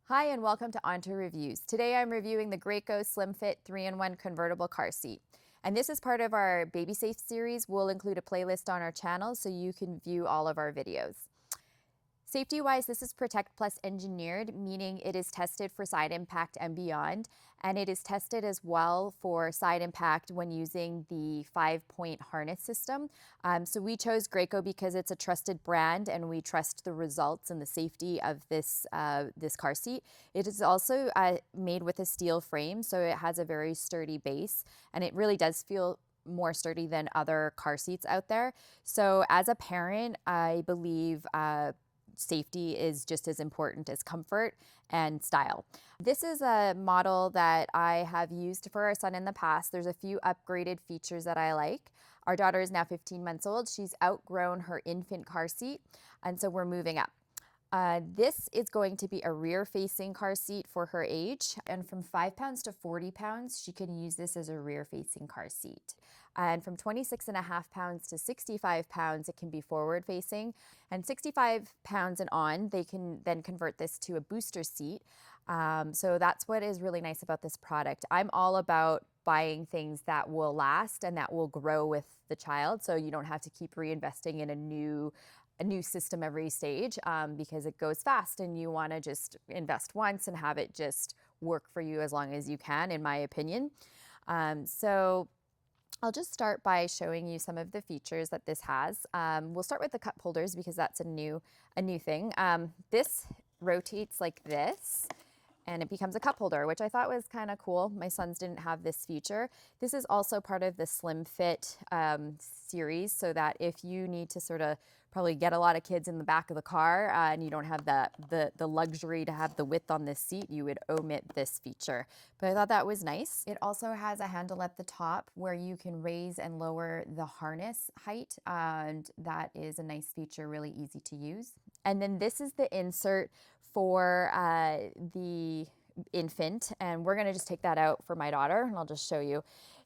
Hi and welcome to Onto Reviews. Today I'm reviewing the Graco SlimFit 3-in-1 Convertible Car Seat. And this is part of our Baby Safe series. We'll include a playlist on our channel so you can view all of our videos. Safety-wise, this is Protect Plus engineered, meaning it is tested for side impact and beyond, and it is tested as well for side impact when using the 5-point harness system. So we chose Graco because it's a trusted brand and we trust the results and the safety of this car seat. It is also made with a steel frame, so it has a very sturdy base, and it really does feel more sturdy than other car seats out there. So as a parent, I believe safety is just as important as comfort and style. This is a model that I have used for our son in the past. There's a few upgraded features that I like. Our daughter is now 15 months old. She's outgrown her infant car seat, and so we're moving up. This is going to be a rear-facing car seat for her age, and from 5 pounds to 40 pounds, she can use this as a rear-facing car seat. And from 26.5 pounds to 65 pounds, it can be forward-facing. And 65 pounds and on, they can then convert this to a booster seat. So that's what is really nice about this product. I'm all about buying things that will last and that will grow with the child, so you don't have to keep reinvesting in a new system every stage because it goes fast and you want to just invest once and have it just work for you as long as you can, in my opinion. So I'll just start by showing you some of the features that this has. We'll start with the cup holders because that's a new thing. This rotates like this, and it becomes a cup holder, which I thought was kind of cool. My sons didn't have this feature. This is also part of the SlimFit series, so that if you need to sort of probably get a lot of kids in the back of the car and you don't have the luxury to have the width on this seat, you would omit this feature. But I thought that was nice. It also has a handle at the top where you can raise and lower the harness height, and that is a nice feature, really easy to use. And then this is the insert for the infant, and we're gonna just take that out for my daughter, and I'll just show you.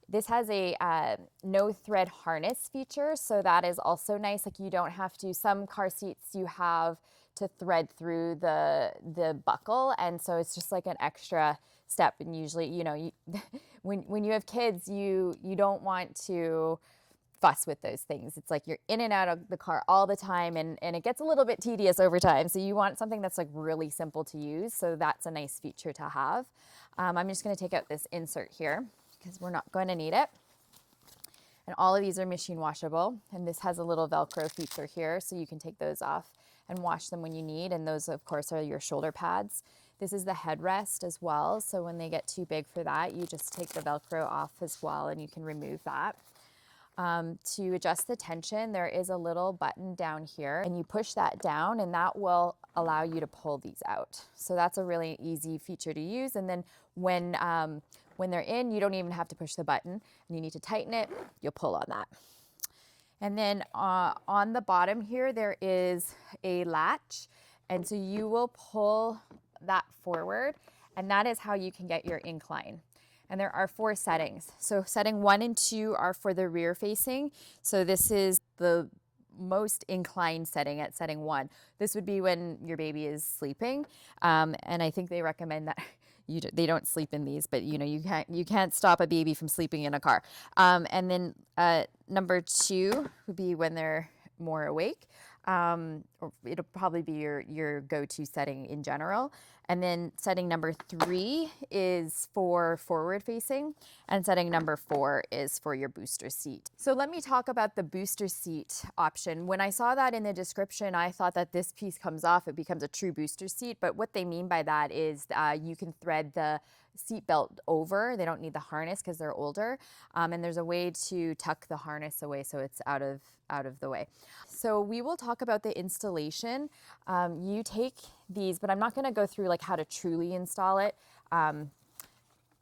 This has a no thread harness feature, so that is also nice. Like, you don't have to, some car seats you have to thread through the buckle, and so it's just like an extra step. And usually, you know, when you have kids, you don't want to fuss with those things. It's like you're in and out of the car all the time, and it gets a little bit tedious over time. So you want something that's like really simple to use. So that's a nice feature to have. I'm just going to take out this insert here because we're not going to need it. And all of these are machine washable. And this has a little Velcro feature here, so you can take those off and wash them when you need. And those, of course, are your shoulder pads. This is the headrest as well. So when they get too big for that, you just take the Velcro off as well, and you can remove that. To adjust the tension, there is a little button down here, and you push that down and that will allow you to pull these out. So that's a really easy feature to use. And then when they're in, you don't even have to push the button, and you need to tighten it, you'll pull on that. And then on the bottom here, there is a latch, and so you will pull that forward, and that is how you can get your incline. And there are 4 settings. So setting 1 and 2 are for the rear facing. So this is the most inclined setting at setting 1. This would be when your baby is sleeping. And I think they recommend that they don't sleep in these, but you know, you can't stop a baby from sleeping in a car. And then number 2 would be when they're more awake. Or it'll probably be your go-to setting in general. And then setting number 3 is for forward facing, and setting number 4 is for your booster seat. So let me talk about the booster seat option. When I saw that in the description, I thought that this piece comes off, it becomes a true booster seat. But what they mean by that is you can thread the seat belt over. They don't need the harness because they're older. And there's a way to tuck the harness away so it's out of the way. So we will talk about the installation. You take these, but I'm not going to go through like how to truly install it.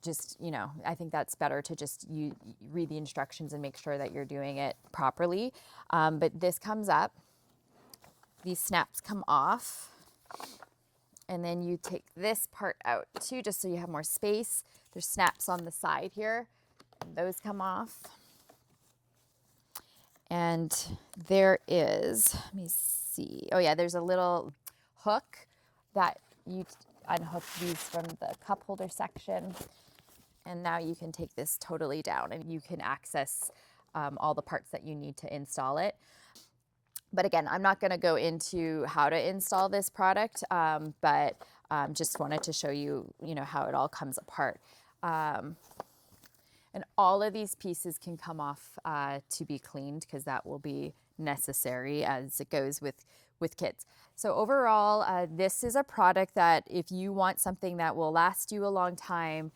Just, you know, I think that's better to just you read the instructions and make sure that you're doing it properly. But this comes up, these snaps come off, and then you take this part out too, just so you have more space. There's snaps on the side here, and those come off. And there is, let me see. Oh yeah, there's a little hook that you unhooked these from the cup holder section. And now you can take this totally down and you can access all the parts that you need to install it. But again, I'm not going to go into how to install this product, but just wanted to show you, how it all comes apart. And all of these pieces can come off to be cleaned, because that will be necessary as it goes with kids. So overall, this is a product that if you want something that will last you a long time,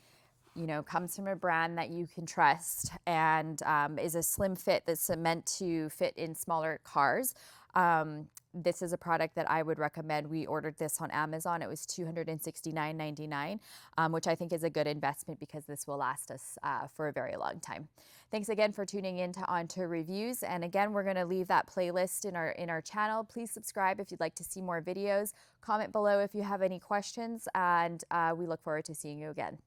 comes from a brand that you can trust, and is a slim fit that's meant to fit in smaller cars. This is a product that I would recommend. We ordered this on Amazon. It was $269.99, which I think is a good investment because this will last us for a very long time. Thanks again for tuning in to Onto Reviews. And again, we're going to leave that playlist in our channel. Please subscribe if you'd like to see more videos. Comment below if you have any questions, and we look forward to seeing you again.